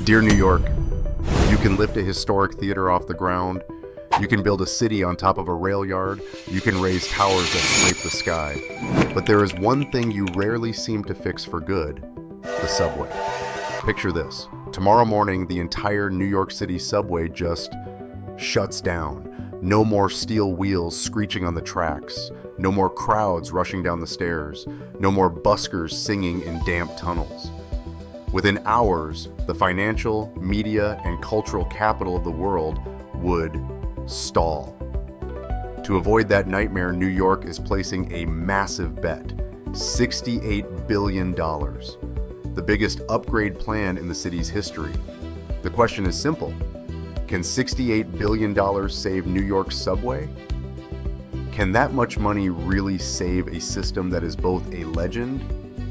Dear New York, you can lift a historic theater off the ground, you can build a city on top of a rail yard, you can raise towers that scrape the sky. But there is one thing you rarely seem to fix for good: the subway. Picture this. Tomorrow morning, the entire New York City subway just shuts down. No more steel wheels screeching on the tracks. No more crowds rushing down the stairs. No more buskers singing in damp tunnels. Within hours, the financial, media, and cultural capital of the world would stall. To avoid that nightmare, New York is placing a massive bet: $68 billion. The biggest upgrade plan in the city's history. The question is simple: can $68 billion save New York's subway? Can that much money really save a system that is both a legend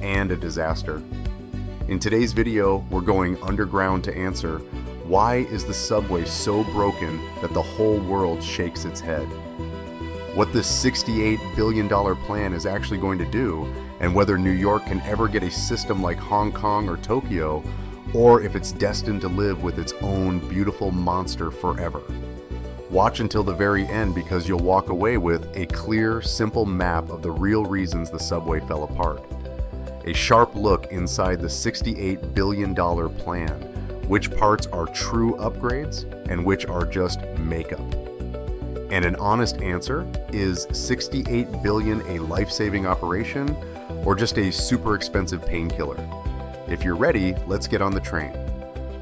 and a disaster? In today's video, we're going underground to answer: why is the subway so broken that the whole world shakes its head? What this $68 billion plan is actually going to do, and whether New York can ever get a system like Hong Kong or Tokyo, or if it's destined to live with its own beautiful monster forever. Watch until the very end, because you'll walk away with a clear, simple map of the real reasons the subway fell apart. A sharp look inside the $68 billion plan, which parts are true upgrades and which are just makeup. And an honest answer: is $68 billion a life-saving operation or just a super expensive painkiller? If you're ready, let's get on the train.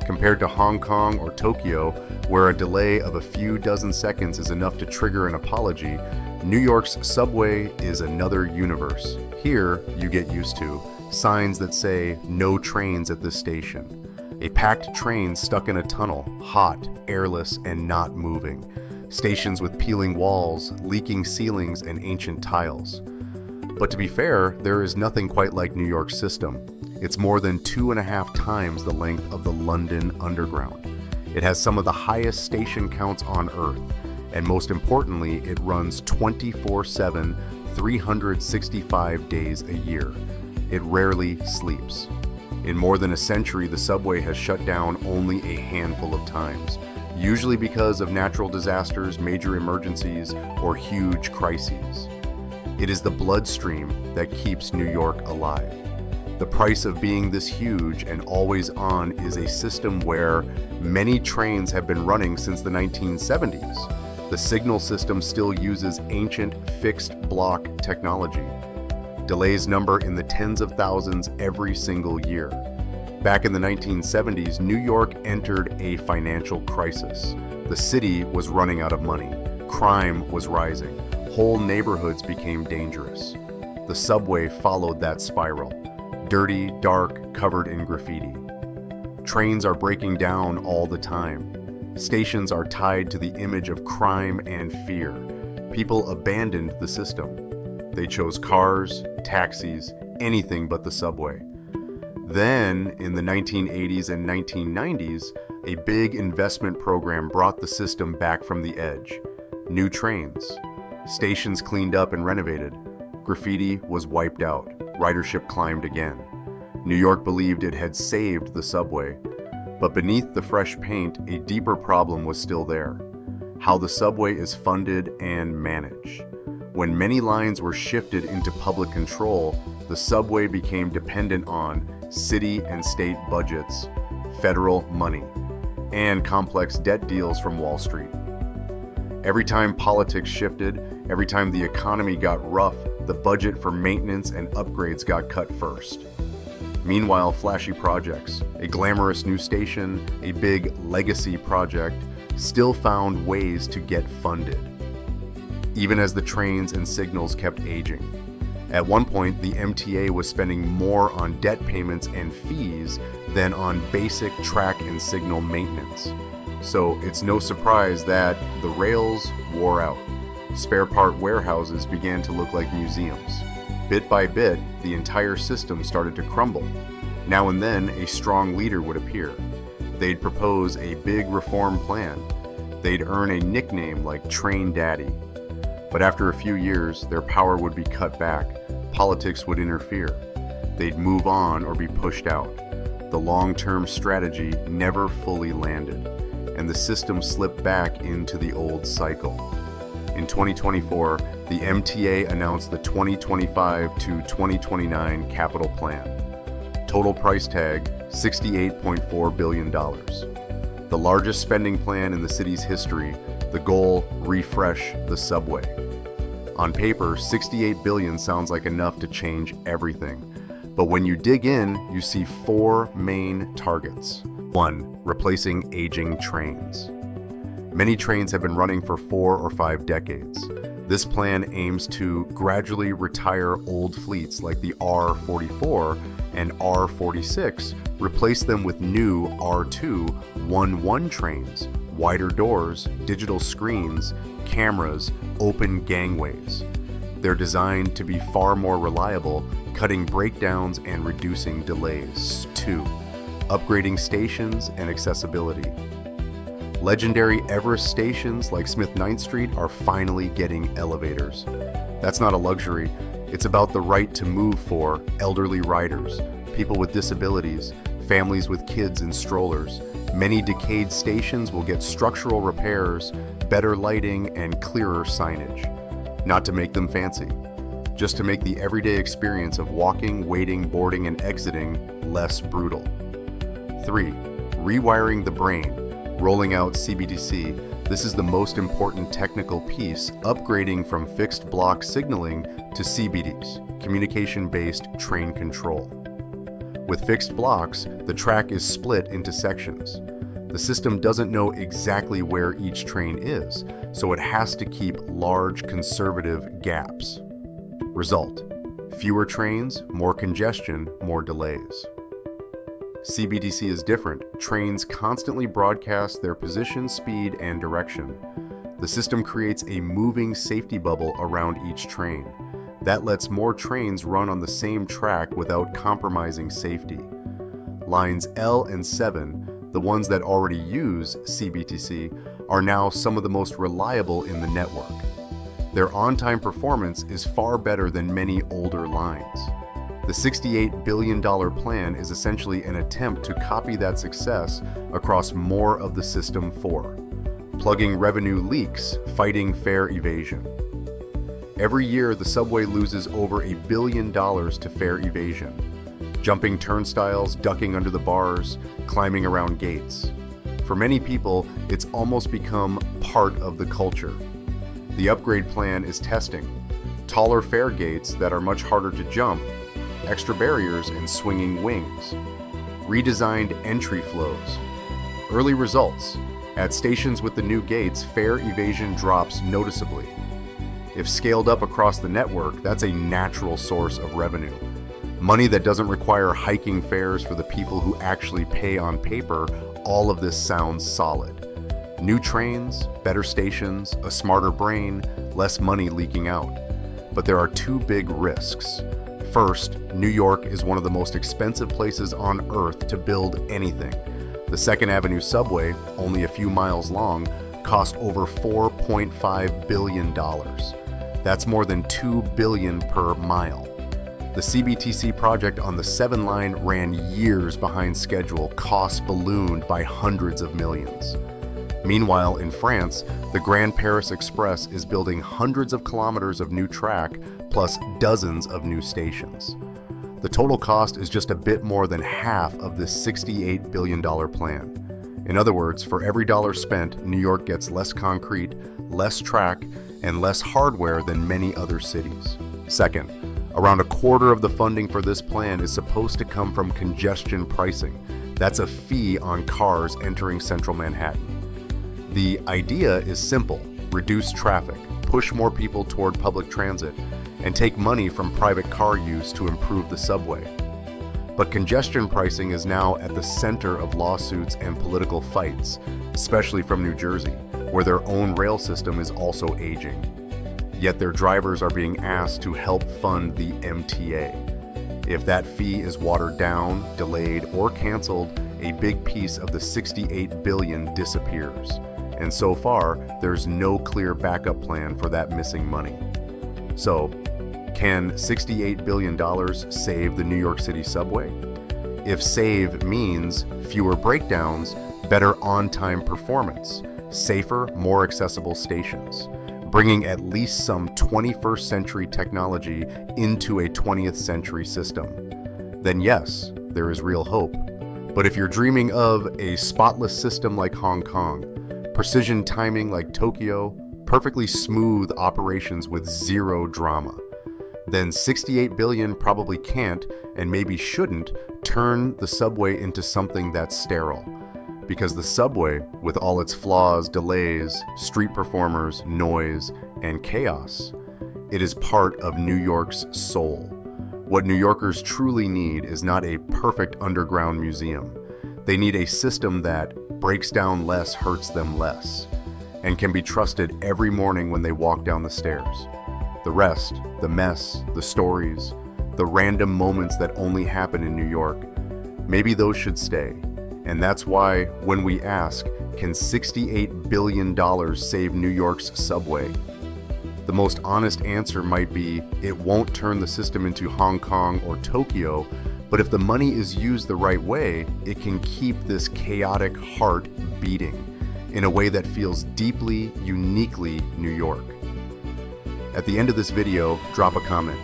Compared to Hong Kong or Tokyo, where a delay of a few dozen seconds is enough to trigger an apology, New York's subway is another universe. Here, you get used to signs that say "no trains at this station." A packed train stuck in a tunnel, hot, airless, and not moving. Stations with peeling walls, leaking ceilings, and ancient tiles. But to be fair, there is nothing quite like New York's system. It's more than 2.5 times the length of the London Underground. It has some of the highest station counts on Earth, and most importantly, it runs 24/7, 365 days a year. It rarely sleeps. In more than a century, the subway has shut down only a handful of times, usually because of natural disasters, major emergencies, or huge crises. It is the bloodstream that keeps New York alive. The price of being this huge and always on is a system where many trains have been running since the 1970s. The signal system still uses ancient fixed block technology. Delays number in the tens of thousands every single year. Back in the 1970s, New York entered a financial crisis. The city was running out of money. Crime was rising. Whole neighborhoods became dangerous. The subway followed that spiral. Dirty, dark, covered in graffiti. Trains are breaking down all the time. Stations are tied to the image of crime and fear. People abandoned the system. They chose cars, taxis, anything but the subway. Then, in the 1980s and 1990s, a big investment program brought the system back from the edge. New trains. Stations cleaned up and renovated. Graffiti was wiped out. Ridership climbed again. New York believed it had saved the subway. But beneath the fresh paint, a deeper problem was still there: how the subway is funded and managed. When many lines were shifted into public control, the subway became dependent on city and state budgets, federal money, and complex debt deals from Wall Street. Every time politics shifted, every time the economy got rough, the budget for maintenance and upgrades got cut first. Meanwhile, flashy projects, a glamorous new station, a big legacy project, still found ways to get funded, even as the trains and signals kept aging. At one point, the MTA was spending more on debt payments and fees than on basic track and signal maintenance. So it's no surprise that the rails wore out. Spare part warehouses began to look like museums. Bit by bit, the entire system started to crumble. Now and then, a strong leader would appear. They'd propose a big reform plan. They'd earn a nickname like Train Daddy. But after a few years, their power would be cut back. Politics would interfere. They'd move on or be pushed out. the long-term strategy never fully landed, and the system slipped back into the old cycle. In 2024, the MTA announced the 2025 to 2029 capital plan. Total price tag, $68.4 billion. The largest spending plan in the city's history, the goal, refresh the subway. On paper, $68 billion sounds like enough to change everything. But when you dig in, you see four main targets. 1. Replacing aging trains. Many trains have been running for 4 or 5 decades. This plan aims to gradually retire old fleets like the R44 and R46, replace them with new R2-11 trains, wider doors, digital screens, cameras, open gangways. They're designed to be far more reliable, cutting breakdowns and reducing delays. 2. Upgrading stations and accessibility. Legendary Everest stations like Smith 9th Street are finally getting elevators. That's not a luxury, it's about the right to move for elderly riders, people with disabilities, families with kids in strollers. Many decayed stations will get structural repairs, better lighting, and clearer signage. Not to make them fancy, just to make the everyday experience of walking, waiting, boarding, and exiting less brutal. 3. Rewiring the brain. Rolling out CBTC, this is the most important technical piece, upgrading from fixed block signaling to CBDs, communication-based train control. With fixed blocks, the track is split into sections. The system doesn't know exactly where each train is, so it has to keep large conservative gaps. Result: fewer trains, more congestion, more delays. CBTC is different. Trains constantly broadcast their position, speed, and direction. The system creates a moving safety bubble around each train. That lets more trains run on the same track without compromising safety. Lines L and 7, the ones that already use CBTC, are now some of the most reliable in the network. Their on-time performance is far better than many older lines. The $68 billion plan is essentially an attempt to copy that success across more of the System 4, plugging revenue leaks, fighting fare evasion. Every year, the subway loses over $1 billion to fare evasion, jumping turnstiles, ducking under the bars, climbing around gates. For many people, it's almost become part of the culture. The upgrade plan is testing taller fare gates that are much harder to jump, extra barriers and swinging wings, redesigned entry flows. Early results: at stations with the new gates, fare evasion drops noticeably. If scaled up across the network, that's a natural source of revenue. Money that doesn't require hiking fares for the people who actually pay on paper. All of this sounds solid. New trains, better stations, a smarter brain, less money leaking out. But there are two big risks. First, New York is one of the most expensive places on earth to build anything. The 2nd Avenue subway, only a few miles long, cost over $4.5 billion. That's more than $2 billion per mile. The CBTC project on the 7 line ran years behind schedule, costs ballooned by hundreds of millions. Meanwhile, in France, the Grand Paris Express is building hundreds of kilometers of new track, plus dozens of new stations. The total cost is just a bit more than half of this $68 billion plan. In other words, for every dollar spent, New York gets less concrete, less track, and less hardware than many other cities. Second, around a quarter of the funding for this plan is supposed to come from congestion pricing. That's a fee on cars entering central Manhattan. The idea is simple: reduce traffic, push more people toward public transit, and take money from private car use to improve the subway. But congestion pricing is now at the center of lawsuits and political fights, especially from New Jersey, where their own rail system is also aging. Yet their drivers are being asked to help fund the MTA. If that fee is watered down, delayed, or canceled, a big piece of the $68 billion disappears. And so far, there's no clear backup plan for that missing money. So, can $68 billion save the New York City subway? If save means fewer breakdowns, better on-time performance, safer, more accessible stations, bringing at least some 21st century technology into a 20th century system, then yes, there is real hope. But if you're dreaming of a spotless system like Hong Kong, precision timing like Tokyo, perfectly smooth operations with zero drama, then 68 billion probably can't and maybe shouldn't turn the subway into something that's sterile. Because the subway, with all its flaws, delays, street performers, noise, and chaos, it is part of New York's soul. What New Yorkers truly need is not a perfect underground museum. They need a system that breaks down less, hurts them less, and can be trusted every morning when they walk down the stairs. The rest, the mess, the stories, the random moments that only happen in New York, maybe those should stay. And that's why when we ask, can $68 billion save New York's subway? The most honest answer might be, it won't turn the system into Hong Kong or Tokyo, but if the money is used the right way, it can keep this chaotic heart beating in a way that feels deeply, uniquely New York. At the end of this video, drop a comment.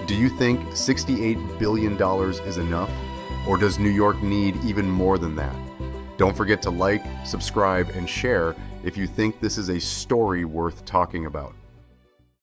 Do you think $68 billion is enough? Or does New York need even more than that? Don't forget to like, subscribe, and share if you think this is a story worth talking about.